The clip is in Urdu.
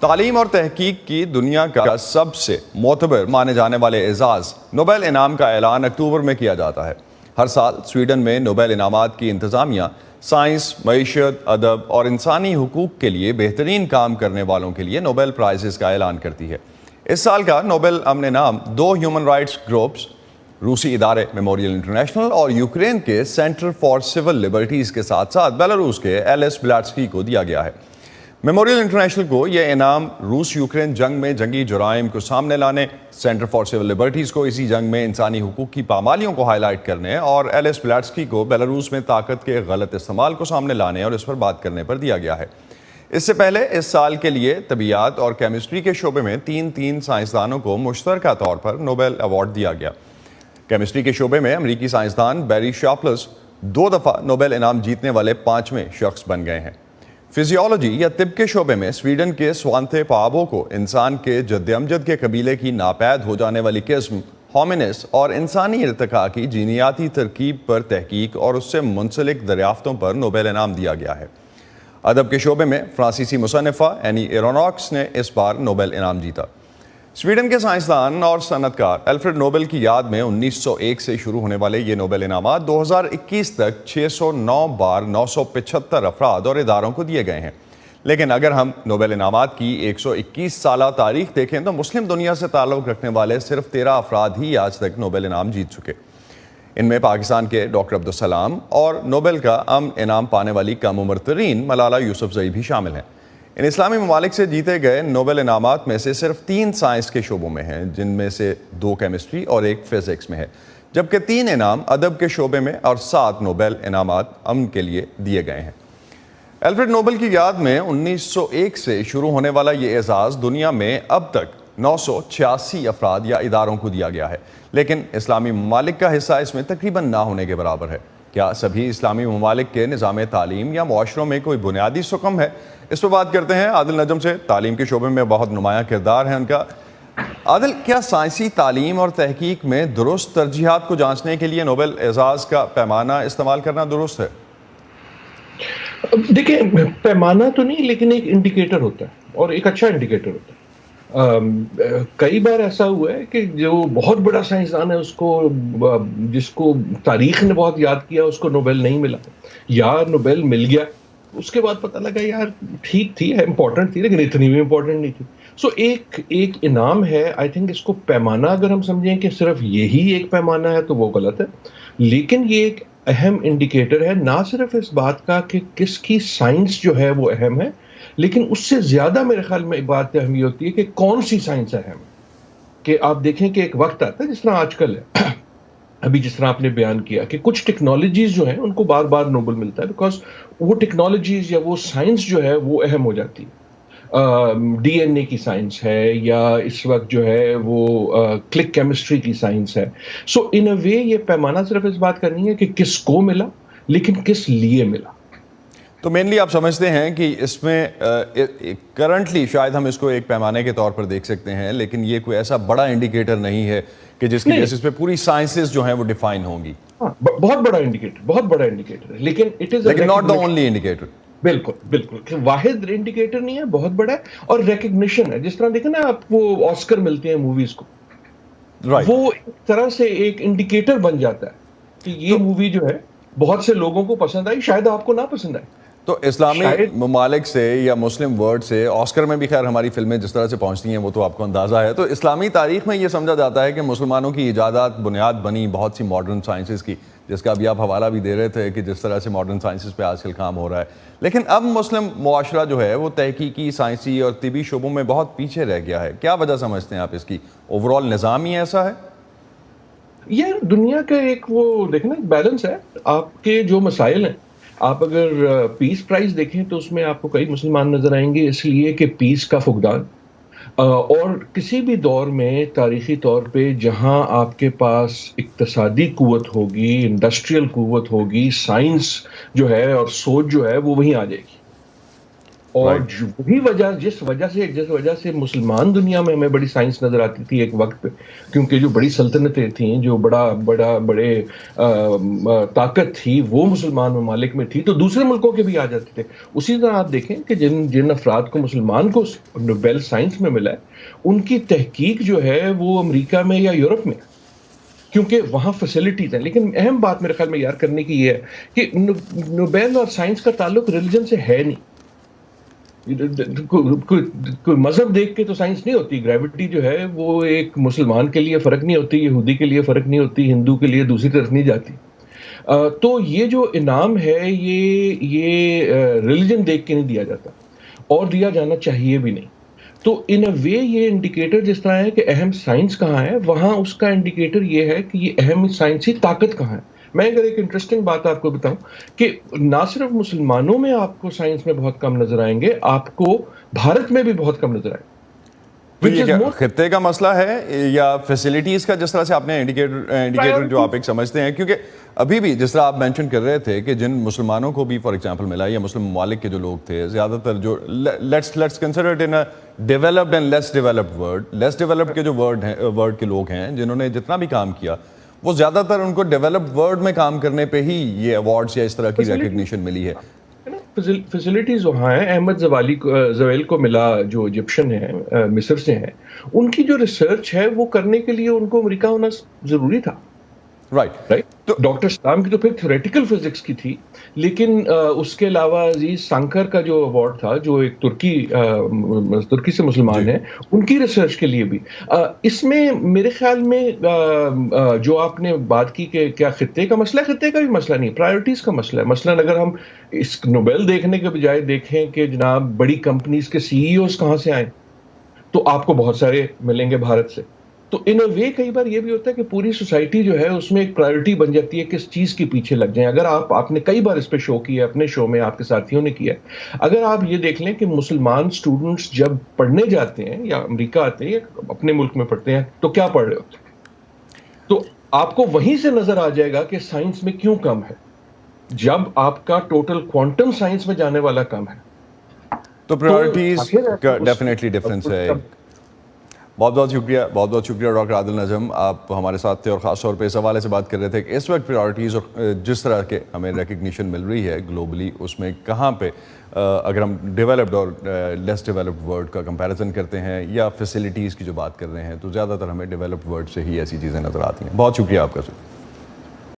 تعلیم اور تحقیق کی دنیا کا سب سے معتبر مانے جانے والے اعزاز نوبل انعام کا اعلان اکتوبر میں کیا جاتا ہے۔ ہر سال سویڈن میں نوبل انعامات کی انتظامیہ سائنس، معیشت، ادب اور انسانی حقوق کے لیے بہترین کام کرنے والوں کے لیے نوبل پرائزز کا اعلان کرتی ہے۔ اس سال کا نوبل امن انعام دو ہیومن رائٹس گروپس، روسی ادارے میموریل انٹرنیشنل اور یوکرین کے سینٹر فار سول لبرٹیز کے ساتھ ساتھ بیلاروس کے ایلس بلیٹسکی کو دیا گیا ہے۔ میموریل انٹرنیشنل کو یہ انعام روس یوکرین جنگ میں جنگی جرائم کو سامنے لانے، سینٹر فار سول لبرٹیز کو اسی جنگ میں انسانی حقوق کی پامالیوں کو ہائی لائٹ کرنے اور ایلس بلیٹسکی کو بیلاروس میں طاقت کے غلط استعمال کو سامنے لانے اور اس پر بات کرنے پر دیا گیا ہے۔ اس سے پہلے اس سال کے لیے طبیعیات اور کیمسٹری کے شعبے میں تین سائنسدانوں کو مشترکہ طور پر نوبل ایوارڈ دیا گیا۔ کیمسٹری کے شعبے میں امریکی سائنسدان بیری شارپلس 2 دفعہ نوبل انعام جیتنے والے 5ویں شخص بن گئے ہیں۔ فزیولوجی یا طب کے شعبے میں سویڈن کے سوانتے پابو کو انسان کے جد امجد کے قبیلے کی ناپید ہو جانے والی قسم ہومینس اور انسانی ارتقاء کی جینیاتی ترکیب پر تحقیق اور اس سے منسلک دریافتوں پر نوبل انعام دیا گیا ہے۔ ادب کے شعبے میں فرانسیسی مصنفہ اینی ایروناکس نے اس بار نوبل انعام جیتا۔ سویڈن کے سائنسدان اور صنعت کار الفریڈ نوبل کی یاد میں 1901 سے شروع ہونے والے یہ نوبل انعامات 2021 تک 609 بار 975 افراد اور اداروں کو دیے گئے ہیں۔ لیکن اگر ہم نوبل انعامات کی 121 سالہ تاریخ دیکھیں تو مسلم دنیا سے تعلق رکھنے والے صرف 13 افراد ہی آج تک نوبل انعام جیت چکے۔ ان میں پاکستان کے ڈاکٹر عبدالسلام اور نوبل کا امن انعام پانے والی کم عمر ترین ملالہ یوسفزئی بھی شامل ہیں۔ ان اسلامی ممالک سے جیتے گئے نوبل انعامات میں سے صرف 3 سائنس کے شعبوں میں ہیں، جن میں سے 2 کیمسٹری اور 1 فزکس میں ہے، جبکہ 3 انعام ادب کے شعبے میں اور 7 نوبل انعامات امن کے لیے دیے گئے ہیں۔ الفریڈ نوبل کی یاد میں 1901 سے شروع ہونے والا یہ اعزاز دنیا میں اب تک 986 افراد یا اداروں کو دیا گیا ہے، لیکن اسلامی ممالک کا حصہ اس میں تقریباً نہ ہونے کے برابر ہے۔ کیا سبھی اسلامی ممالک کے نظام تعلیم یا معاشروں میں کوئی بنیادی سقم ہے؟ اس پر بات کرتے ہیں عادل نجم سے۔ تعلیم کے شعبے میں بہت نمایاں کردار ہے ان کا۔ عادل، کیا سائنسی تعلیم اور تحقیق میں درست ترجیحات کو جانچنے کے لیے نوبل اعزاز کا پیمانہ استعمال کرنا درست ہے؟ دیکھیں، پیمانہ تو نہیں، لیکن ایک انڈیکیٹر ہوتا ہے اور ایک اچھا انڈیکیٹر ہوتا ہے۔ کئی بار ایسا ہوا ہے کہ جو بہت بڑا سائنسدان ہے جس کو تاریخ نے بہت یاد کیا، اس کو نوبل نہیں ملا، یا نوبل مل گیا، اس کے بعد پتہ لگا یار ٹھیک تھی، امپورٹنٹ تھی، لیکن اتنی بھی امپورٹنٹ نہیں تھی۔ سو ایک انعام ہے، آئی تھنک اس کو پیمانہ اگر ہم سمجھیں کہ صرف یہی ایک پیمانہ ہے تو وہ غلط ہے، لیکن یہ ایک اہم انڈیکیٹر ہے، نہ صرف اس بات کا کہ کس کی سائنس جو ہے وہ اہم ہے، لیکن اس سے زیادہ میرے خیال میں ایک بات اہم یہ ہوتی ہے کہ کون سی سائنس اہم ہے۔ کہ آپ دیکھیں کہ ایک وقت آتا ہے جس طرح آج کل ہے، ابھی جس طرح آپ نے بیان کیا کہ کچھ ٹیکنالوجیز جو ہیں ان کو بار بار نوبل ملتا ہے بیکاز وہ ٹیکنالوجیز یا وہ سائنس جو ہے وہ اہم ہو جاتی ہے۔ ڈی این اے کی سائنس ہے، یا اس وقت جو ہے وہ کلک کیمسٹری کی سائنس ہے۔ سو ان اے وے یہ پیمانہ صرف اس بات کا نہیں ہے کہ کس کو ملا، لیکن کس لیے ملا۔ تو مینلی آپ سمجھتے ہیں کہ اس میں کرنٹلی شاید ہم اس کو ایک پیمانے کے طور پر دیکھ سکتے ہیں، لیکن یہ کوئی ایسا بڑا انڈیکیٹر نہیں ہے کہ جس کی بیسس پہ پوری سائنسز جو ہیں وہ ڈیفائن ہوں گی۔ بہت بڑا انڈیکیٹر ہے، لیکن it is not the only indicator. بالکل واحد انڈیکیٹر نہیں ہے، بہت بڑا ہے، اور ریکگنیشن ہے۔ جس طرح دیکھیں نا آپ، وہ آسکر ملتے ہیں موویز کو، وہ ایک طرح سے ایک انڈیکیٹر بن جاتا ہے کہ یہ مووی جو ہے بہت سے لوگوں کو پسند آئی، شاید آپ کو نہ پسند آئے۔ تو اسلامی ممالک سے یا مسلم ورلڈ سے آسکر میں بھی خیر ہماری فلمیں جس طرح سے پہنچتی ہیں وہ تو آپ کو اندازہ ہے، تو اسلامی تاریخ میں یہ سمجھا جاتا ہے کہ مسلمانوں کی ایجادات بنیاد بنی بہت سی ماڈرن سائنسز کی، جس کا ابھی آپ حوالہ بھی دے رہے تھے کہ جس طرح سے ماڈرن سائنسز پہ آج کل کام ہو رہا ہے، لیکن اب مسلم معاشرہ جو ہے وہ تحقیقی، سائنسی اور طبی شعبوں میں بہت پیچھے رہ گیا ہے۔ کیا وجہ سمجھتے ہیں آپ اس کی؟ اوور آل نظام ہی ایسا ہے؟ یہ دنیا کا ایک وہ دیکھیں نا بیلنس ہے۔ آپ کے جو مسائل ہیں، آپ اگر پیس پرائز دیکھیں تو اس میں آپ کو کئی مسلمان نظر آئیں گے، اس لیے کہ پیس کا فقدان، اور کسی بھی دور میں تاریخی طور پہ جہاں آپ کے پاس اقتصادی قوت ہوگی، انڈسٹریل قوت ہوگی، سائنس جو ہے اور سوچ جو ہے وہ وہیں آ جائے گی۔ اور Right. وہی وجہ جس وجہ سے مسلمان دنیا میں ہمیں بڑی سائنس نظر آتی تھی ایک وقت پہ، کیونکہ جو بڑی سلطنتیں تھیں، جو بڑے طاقت تھی وہ مسلمان ممالک میں تھی، تو دوسرے ملکوں کے بھی آ جاتے تھے. اسی طرح آپ دیکھیں کہ جن افراد کو مسلمان کو نوبیل سائنس میں ملا ہے، ان کی تحقیق جو ہے وہ امریکہ میں یا یورپ میں، کیونکہ وہاں فیسلٹیز ہیں. لیکن اہم بات میرے خیال میں یاد کرنے کی یہ ہے کہ نوبیل اور سائنس کا تعلق ریلیجن سے ہے نہیں. کوئی مذہب دیکھ کے تو سائنس نہیں ہوتی. گریوٹی جو ہے وہ ایک مسلمان کے لیے فرق نہیں ہوتی، یہودی کے لیے فرق نہیں ہوتی، ہندو کے لیے دوسری طرف نہیں جاتی. تو یہ جو انعام ہے یہ ریلیجن دیکھ کے نہیں دیا جاتا، اور دیا جانا چاہیے بھی نہیں. تو ان اے وے یہ انڈیکیٹر جس طرح ہے کہ اہم سائنس کہاں ہے، وہاں اس کا انڈیکیٹر یہ ہے کہ یہ اہم سائنسی طاقت کہاں ہے. میں اگر ایک انٹرسٹنگ بات آپ کو بتاؤں کہ نہ صرف مسلمانوں میں آپ کو سائنس میں بہت کم نظر آئیں گے، آپ کو بھارت میں بھی بہت کم نظر آئیں گے. تو یہ کیا خطے کا مسئلہ ہے یا فیسلٹیز کا، جس طرح سے آپ نے انڈیکیٹر جو آپ ایک سمجھتے ہیں؟ کیونکہ ابھی بھی جس طرح آپ مینشن کر رہے تھے کہ جن مسلمانوں کو بھی فار ایگزامپل ملا یا مسلم ممالک کے جو لوگ تھے، زیادہ تر جو let's consider it in a developed and less developed world, less developed کے جو ورلڈ کے لوگ ہیں جنہوں نے جتنا بھی کام کیا، وہ زیادہ تر ان کو ڈیولپڈ ورلڈ میں کام کرنے پہ ہی یہ ایوارڈز یا اس طرح کی ریکگنیشن ملی ہے. فیسلٹیز وہاں ہیں. احمد زویل کو ملا جو ایجپشن ہیں، مصر سے ہیں، ان کی جو ریسرچ ہے وہ کرنے کے لیے ان کو امریکہ ہونا ضروری تھا. رائٹ. ڈاکٹر سلام کی تو پھر تھیوریٹیکل فزکس کی تھی، لیکن اس کے علاوہ عزیز سانکر کا جو ایوارڈ تھا، جو ایک ترکی سے مسلمان ہیں، ان کی ریسرچ کے لیے بھی. اس میں میرے خیال میں جو آپ نے بات کی کہ کیا خطے کا مسئلہ ہے، خطے کا بھی مسئلہ نہیں، پرائیورٹیز کا مسئلہ ہے. مثلا اگر ہم اس نوبیل دیکھنے کے بجائے دیکھیں کہ جناب بڑی کمپنیز کے سی ای اوز کہاں سے آئیں، تو آپ کو بہت سارے ملیں گے بھارت سے. تو ان اے وے کئی بار یہ بھی ہوتا ہے کہ پوری سوسائٹی جو ہے اس میں ایک پرائیورٹی بن جاتی ہے کس چیز کے پیچھے لگ جائیں. اگر آپ نے کئی بار اس پہ شو کیا، اپنے شو میں آپ کے ساتھیوں نے کیا، اگر آپ یہ دیکھ لیں کہ مسلمان سٹوڈنٹس جب پڑھنے جاتے ہیں یا امریکہ آتے ہیں یا اپنے ملک میں پڑھتے ہیں تو کیا پڑھ رہے ہوتے ہیں، تو آپ کو وہیں سے نظر آ جائے گا کہ سائنس میں کیوں کم ہے، جب آپ کا ٹوٹل کوانٹم سائنس میں جانے والا کم ہے. تو پرائورٹیز کا ڈیفینیٹلی ڈفرینس ہے. بہت شکریہ ڈاکٹر عادل نجم، آپ ہمارے ساتھ تھے اور خاص طور پہ اس حوالے سے بات کر رہے تھے کہ اس وقت پرائورٹیز اور جس طرح کے ہمیں ریکگنیشن مل رہی ہے گلوبلی، اس میں کہاں پہ اگر ہم ڈیولپڈ اور لیس ڈیولپڈ ورلڈ کا کمپیریزن کرتے ہیں یا فیسلٹیز کی جو بات کر رہے ہیں، تو زیادہ تر ہمیں ڈیولپڈ ورلڈ سے ہی ایسی چیزیں نظر آتی ہیں. بہت شکریہ آپ کا.